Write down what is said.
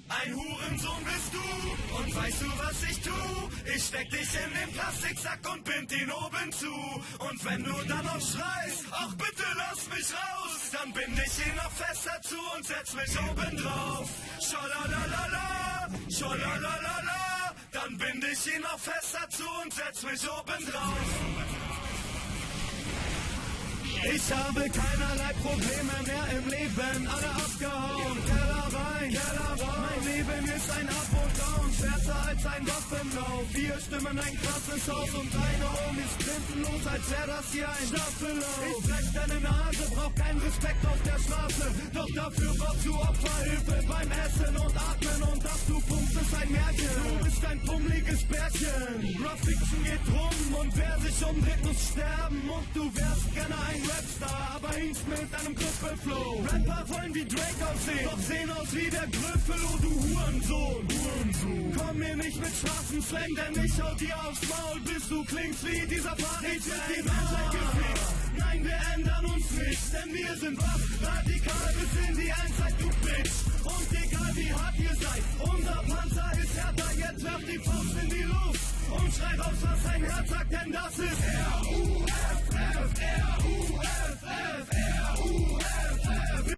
Ein Hurensohn bist du, und weißt du, was ich tu? Ich steck dich in den Plastiksack und bind ihn oben zu. Und wenn du dann noch schreist, ach bitte lass mich raus, dann bind ich ihn noch fester zu und setz mich oben drauf. Schalalalala, schalalalala, dann bind ich ihn noch fester zu und setz mich oben drauf. Ich habe keinerlei Probleme mehr im Leben, alle abgehauen, Keller rein, mein Leben ist ein Up und Down, schwärzer als ein Waffenlauf, 4 Stimmen, ein krasses Haus und deine Homies grinsenlos, als wär das hier ein Staffellauf. Ich brech deine Nase, brauch keinen Respekt auf der Straße, doch dafür brauchst du Opferhilfe beim Essen und Atmen und dass du pumpst ist ein Märchen, du bist ein pummeliges Bärchen. Rough Fiction geht rum und wer sich umdreht muss sterben und du wärst gerne ein Rapstar, aber hinkst mit einem Krüppelflow. Rapper wollen wie Drake aussehen, doch sehen aus wie der Grüffel, oh du Hurensohn. Komm mir nicht mit Straßenslang, denn ich hau dir aufs Maul, bis du klingst wie dieser Party. Ich werd die Menschheit gefickt. Nein, wir ändern uns nicht, denn wir sind wach, radikal bis in die Endzeit, du Bitch. Und egal wie hart ihr seid, unser Panzer ist härter, jetzt werft die Faust in die Luft und schreit raus, was dein Herz sagt, denn das ist R.U.